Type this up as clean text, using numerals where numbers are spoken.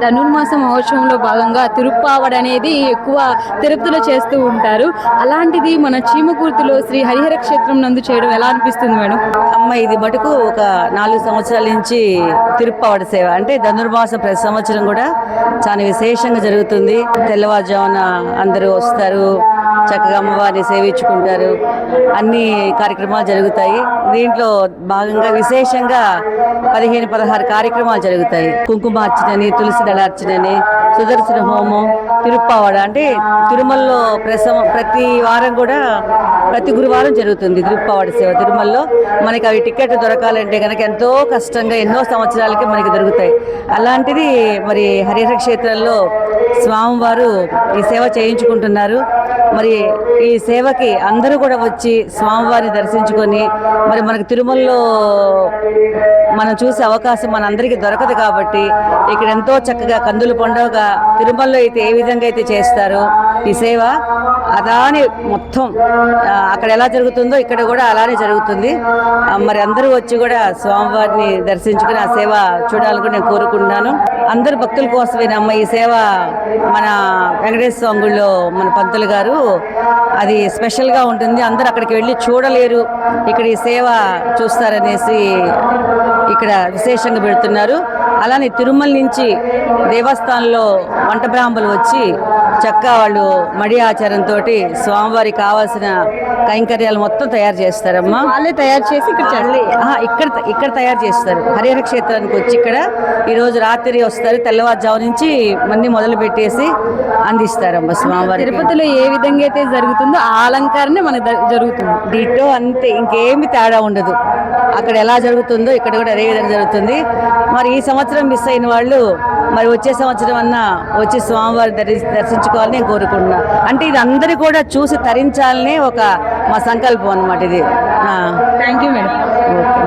ధనుర్మాస మహోత్సవంలో భాగంగా తిరుప్పావడ అనేది ఎక్కువ తిరుపతిలో చేస్తూ ఉంటారు. అలాంటిది మన చీమకుర్తిలో శ్రీ హరిహర క్షేత్రం నందు చేయడం ఎలా అనిపిస్తుంది మేడం? అమ్మ ఇది మటుకు ఒక 4 సంవత్సరాల నుంచి తిరుప్పావడ సేవ అంటే ధనుర్మాసం ప్రతి సంవత్సరం కూడా చాలా విశేషంగా జరుగుతుంది. తెల్లవారుజామున అందరూ వస్తారు, చక్కగా అమ్మవారిని సేవించుకుంటారు, అన్ని కార్యక్రమాలు జరుగుతాయి. దీంట్లో భాగంగా విశేషంగా 15-16 కార్యక్రమాలు జరుగుతాయి. కుంకుమార్చనని, తులసి దళార్చనని, సుదర్శన హోమం, తిరుప్పావడ అంటే తిరుమలలో ప్రతి వారం కూడా ప్రతి గురువారం జరుగుతుంది తిరుప్పావడ సేవ. తిరుమలలో మనకి అవి టికెట్ దొరకాలంటే కనుక ఎంతో కష్టంగా ఎన్నో సంవత్సరాలకి మనకి దొరుకుతాయి. అలాంటిది మరి హరిహర క్షేత్రంలో స్వామివారు ఈ సేవ చేయించుకుంటున్నారు. మరి ఈ సేవకి అందరూ కూడా వచ్చి స్వామివారిని దర్శించుకొని మరి మనకు తిరుమలలో మనం చూసే అవకాశం మనందరికీ దొరకదు కాబట్టి ఇక్కడ ఎంతో చక్కగా కందుల పండుగ తిరుమలలో అయితే ఏ విధంగా అయితే చేస్తారో ఈ సేవ అలానే మొత్తం అక్కడ ఎలా జరుగుతుందో ఇక్కడ కూడా అలానే జరుగుతుంది. మరి అందరూ వచ్చి కూడా స్వామివారిని దర్శించుకుని ఆ సేవ చూడాలని నేను కోరుకుంటున్నాను. అందరు భక్తుల కోసమేనమ్మ ఈ సేవ. మన వెంకటేశ్వర స్వామి గుడిలో మన పంతులు గారు అది స్పెషల్గా ఉంటుంది. అందరూ అక్కడికి వెళ్ళి చూడలేరు, ఇక్కడ ఈ సేవ చూస్తారనేసి ఇక్కడ విశేషంగా పెడుతున్నారు. అలానే తిరుమల నుంచి దేవస్థానంలో వంట బ్రాహ్మణులు వచ్చి చక్కగా వాళ్ళు మడి ఆచారంతో స్వామివారికి కావాల్సిన కైంకర్యాలు మొత్తం తయారు చేస్తారమ్మా. వాళ్ళే తయారు చేసి ఇక్కడ తయారు చేస్తారు. హరిహర క్షేత్రానికి వచ్చి ఇక్కడ ఈరోజు రాత్రి వస్తారు, తెల్లవారుజాము నుంచి మళ్ళీ మొదలు పెట్టేసి అందిస్తారమ్మా స్వామివారి. తిరుపతిలో ఏ విధంగా అయితే జరుగుతుందో ఆ అలంకరణ మనకు జరుగుతుంది. డిటో అంతే, ఇంకేమి తేడా ఉండదు. అక్కడ ఎలా జరుగుతుందో ఇక్కడ కూడా అదే విధంగా జరుగుతుంది. మరి ఈ సంవత్సరం మిస్ అయిన వాళ్ళు మరి వచ్చే సంవత్సరం అన్నా వచ్చి స్వామివారి దర్శించుకోవాలని నేను కోరుకుంటున్నా. అంటే ఇది అందరూ కూడా చూసి తరించాలనే ఒక మా సంకల్పం అన్నమాట ఇది. Thank you madam. ఓకే.